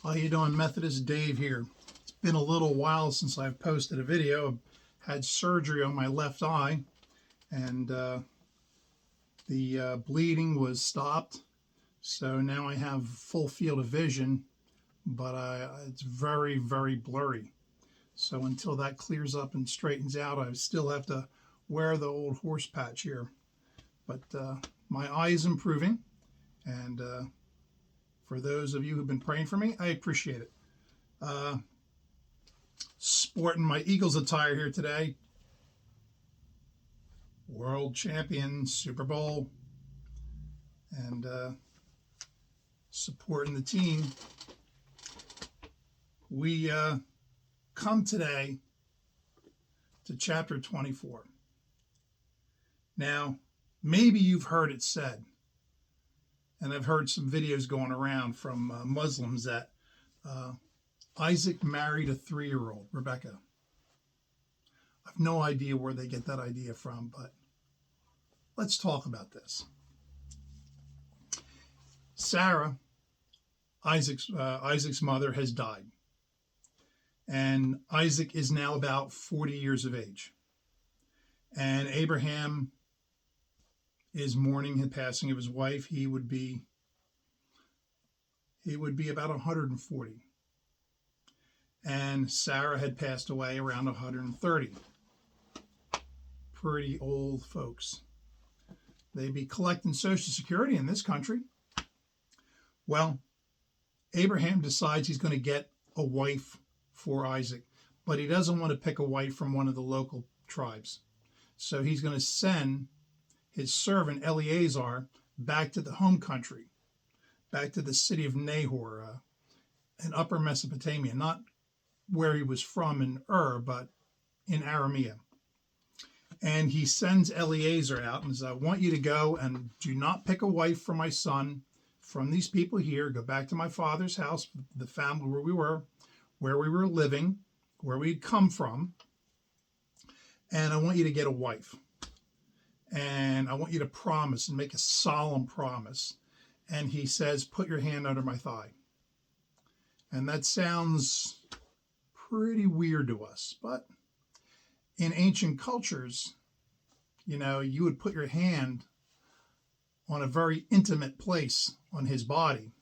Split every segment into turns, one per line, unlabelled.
How you doing? Methodist Dave here. It's been a little while since I've posted a video. I had surgery on my left eye, and the bleeding was stopped. So now I have full field of vision, but it's very, very blurry. So until that clears up and straightens out, I still have to wear the old horse patch here. But my eye is improving, and for those of you who've been praying for me, I appreciate it. Sporting my Eagles attire here today. World champion, Super Bowl, and supporting the team. We come today to chapter 24. Now, maybe you've heard it said, and I've heard some videos going around from Muslims that Isaac married a 3-year-old, Rebekah. I have no idea where they get that idea from, but let's talk about this. Sarah, Isaac's mother, has died, and Isaac is now about 40 years of age. And Abraham is mourning the passing of his wife. He would be about 140. And Sarah had passed away around 130. Pretty old folks. They'd be collecting Social Security in this country. Well, Abraham decides he's going to get a wife for Isaac, but he doesn't want to pick a wife from one of the local tribes. So he's going to send his servant Eleazar back to the home country, back to the city of Nahor, in Upper Mesopotamia, not where he was from in but in Aramea. And he sends Eleazar out and says, I want you to go and do not pick a wife for my son from these people here. Go back to my father's house, the family where we were living, where we'd come from. And I want you to get a wife. And I want you to promise and make a solemn promise. And he says, put your hand under my thigh. And that sounds pretty weird to us, but in ancient cultures, you would put your hand on a very intimate place on his body.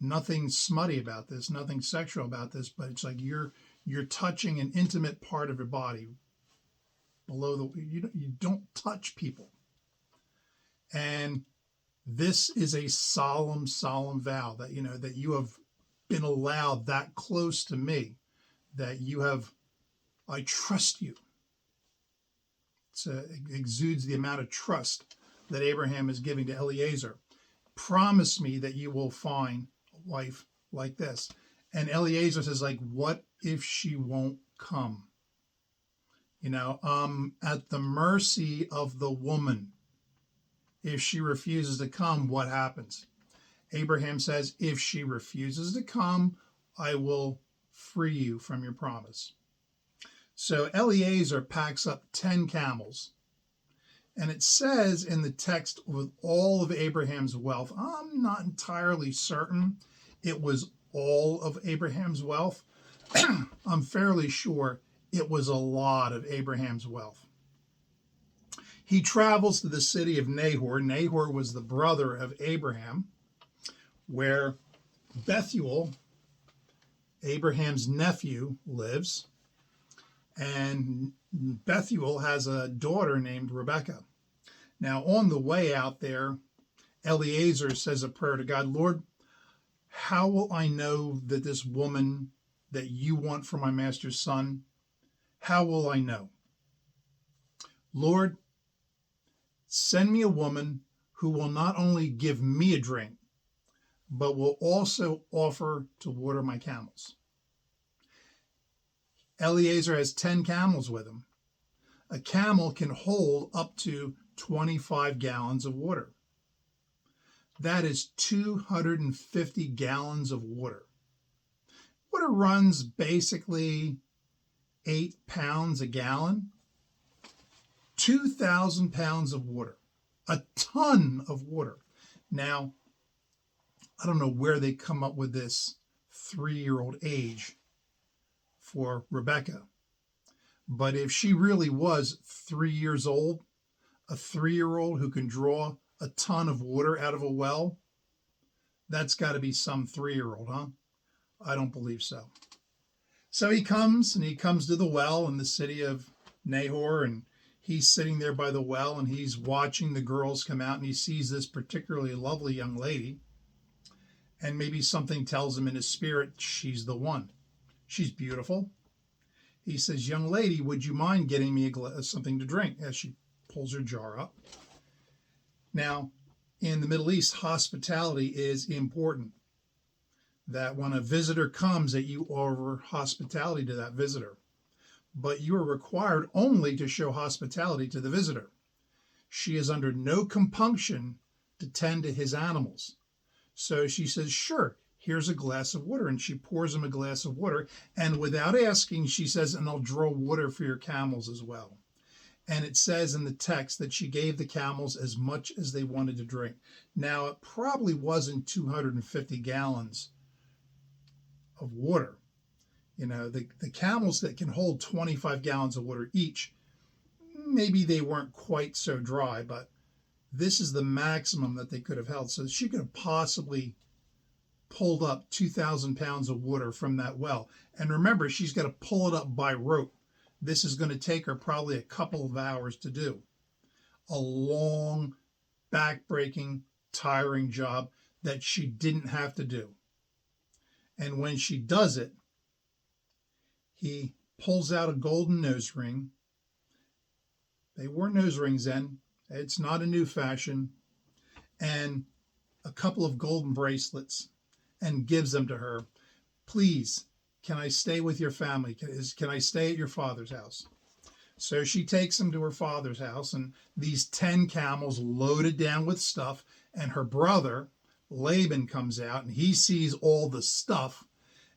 Nothing smutty about this, nothing sexual about this, but it's like you're touching an intimate part of your body. You don't touch people. And this is a solemn vow that that you have been allowed that close to me, that I trust you. It exudes the amount of trust that Abraham is giving to Eleazar. Promise me that you will find a wife like this. And Eleazar says, what if she won't come? At the mercy of the woman. If she refuses to come, what happens? Abraham says, if she refuses to come, I will free you from your promise. So Eleazar packs up 10 camels. And it says in the text, with all of Abraham's wealth, I'm not entirely certain it was all of Abraham's wealth. I'm fairly sure it was a lot of Abraham's wealth. He travels to the city of Nahor. Nahor was the brother of Abraham, where Bethuel, Abraham's nephew, lives. And Bethuel has a daughter named Rebekah. Now, on the way out there, Eleazar says a prayer to God, Lord, how will I know that this woman that you want for my master's son, how will I know? Lord, send me a woman who will not only give me a drink, but will also offer to water my camels. Eleazar has 10 camels with him. A camel can hold up to 25 gallons of water. That is 250 gallons of water. Water runs basically 8 pounds a gallon. 2,000 pounds of water. A ton of water. Now, I don't know where they come up with this 3-year-old age for Rebekah. But if she really was 3 years old, a 3-year-old who can draw a ton of water out of a well, that's got to be some 3-year-old, huh? I don't believe so. So he comes to the well in the city of Nahor, and he's sitting there by the well, and he's watching the girls come out, and he sees this particularly lovely young lady, and maybe something tells him in his spirit, she's the one. She's beautiful. He says, young lady, would you mind getting me something to drink? As she pulls her jar up. Now, in the Middle East, hospitality is important. That when a visitor comes, that you offer hospitality to that visitor. But you are required only to show hospitality to the visitor. She is under no compunction to tend to his animals. So she says, sure, here's a glass of water. And she pours him a glass of water. And without asking, she says, and I'll draw water for your camels as well. And it says in the text that she gave the camels as much as they wanted to drink. Now, it probably wasn't 250 gallons of water. You know, the camels that can hold 25 gallons of water each, maybe they weren't quite so dry, but this is the maximum that they could have held. So she could have possibly pulled up 2,000 pounds of water from that well. And remember, she's got to pull it up by rope. This is going to take her probably a couple of hours to do. A long, back-breaking, tiring job that she didn't have to do. And when she does it, he pulls out a golden nose ring. They wore nose rings then. It's not a new fashion. And a couple of golden bracelets, and gives them to her. Please, can I stay with your family? Can I stay at your father's house? So she takes him to her father's house, and these 10 camels loaded down with stuff, and her brother, Laban, comes out, and he sees all the stuff,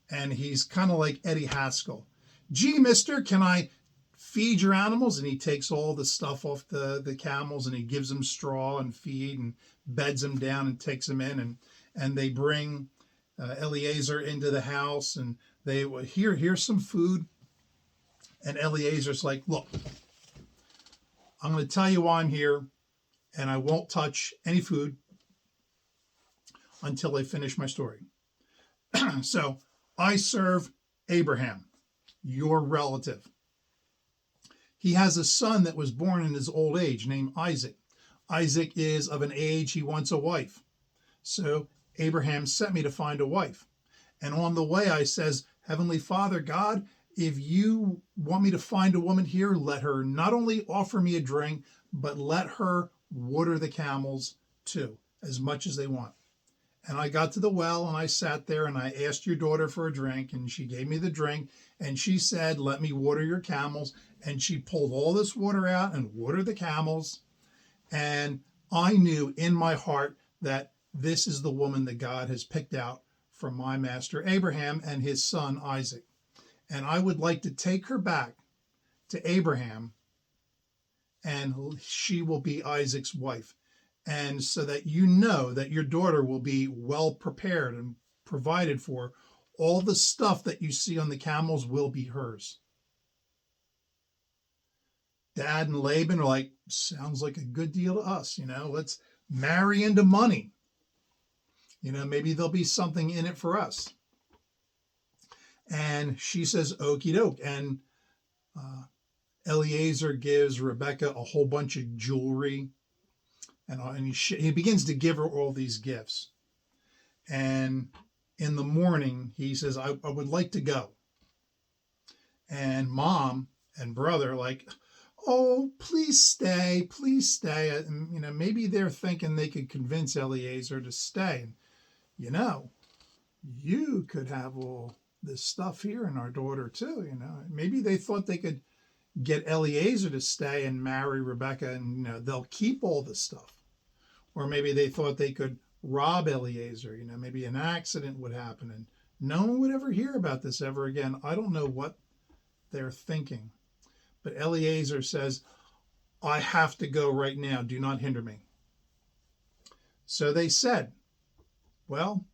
and he's kind of like Eddie Haskell. Gee, mister, can I feed your animals? And he takes all the stuff off the camels, and he gives them straw and feed and beds them down and takes them in, and they bring Eleazar into the house, and they will, here's some food. And Eleazar's like, look, I'm going to tell you why I'm here, and I won't touch any food until I finish my story. So I serve Abraham, your relative. He has a son that was born in his old age named Isaac. Isaac is of an age he wants a wife. So Abraham sent me to find a wife. And on the way I says, Heavenly Father God, if you want me to find a woman here, let her not only offer me a drink, but let her water the camels too, as much as they want. And I got to the well and I sat there and I asked your daughter for a drink, and she gave me the drink, and she said, let me water your camels. And she pulled all this water out and watered the camels. And I knew in my heart that this is the woman that God has picked out for my master Abraham and his son Isaac. And I would like to take her back to Abraham, and she will be Isaac's wife. And so that you know that your daughter will be well prepared and provided for. All the stuff that you see on the camels will be hers. Dad and Laban are like, sounds like a good deal to us. You know, let's marry into money. You know, maybe there'll be something in it for us. And she says, okie doke. And Eleazar gives Rebekah a whole bunch of jewelry. And he begins to give her all these gifts. And in the morning, he says, I would like to go. And mom and brother are like, oh, please stay, please stay. And, you know, maybe they're thinking they could convince Eleazar to stay. And, you know, you could have all this stuff here and our daughter too, you know. Maybe they thought they could get Eleazar to stay and marry Rebekah, and, you know, they'll keep all this stuff. Or maybe they thought they could rob Eleazar, you know, maybe an accident would happen and no one would ever hear about this ever again. I don't know what they're thinking. But Eleazar says, I have to go right now. Do not hinder me. So they said, well,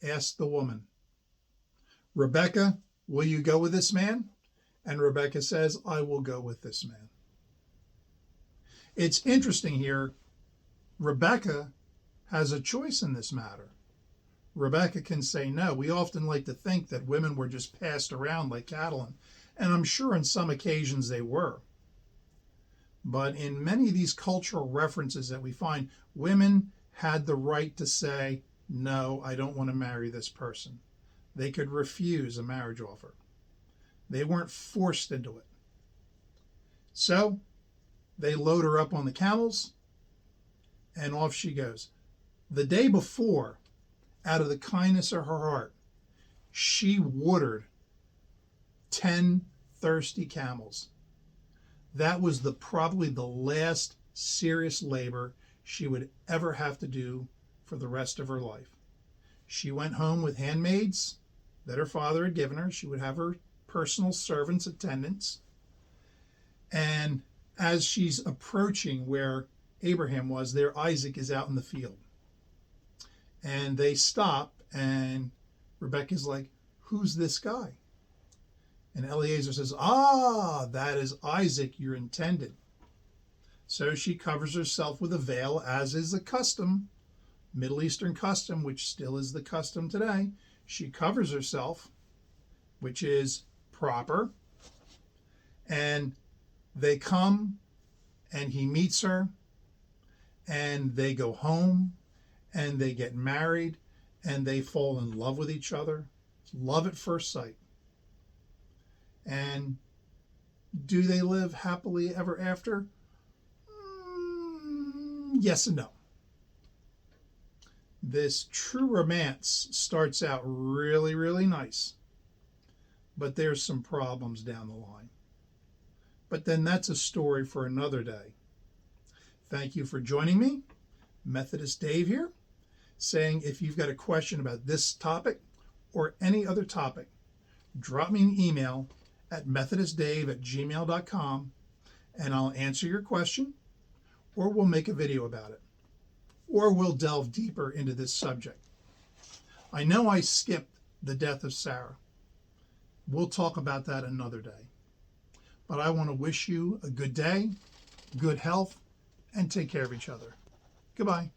ask the woman. Rebekah, will you go with this man? And Rebekah says, I will go with this man. It's interesting here. Rebekah has a choice in this matter. Rebekah can say no. We often like to think that women were just passed around like cattle, and I'm sure on some occasions they were. But in many of these cultural references that we find, women had the right to say, no, I don't want to marry this person. They could refuse a marriage offer. They weren't forced into it. So they load her up on the camels, and off she goes. The day before, out of the kindness of her heart, she watered 10 thirsty camels. That was probably the last serious labor she would ever have to do for the rest of her life. She went home with handmaids that her father had given her. She would have her personal servants, attendants. And as she's approaching where Abraham was, there Isaac is out in the field. And they stop, and Rebekah's like, who's this guy? And Eleazar says, that is Isaac, your intended. So she covers herself with a veil, as is the custom, Middle Eastern custom, which still is the custom today. She covers herself, which is proper. And they come, and he meets her, and they go home, and they get married, and they fall in love with each other. Love at first sight. And do they live happily ever after? Yes and no. This true romance starts out really, really nice, but there's some problems down the line. But then that's a story for another day. Thank you for joining me. Methodist Dave here, saying if you've got a question about this topic or any other topic, drop me an email at methodistdave@gmail.com, and I'll answer your question, or we'll make a video about it, or we'll delve deeper into this subject. I know I skipped the death of Sarah. We'll talk about that another day. But I want to wish you a good day, good health, and take care of each other. Goodbye.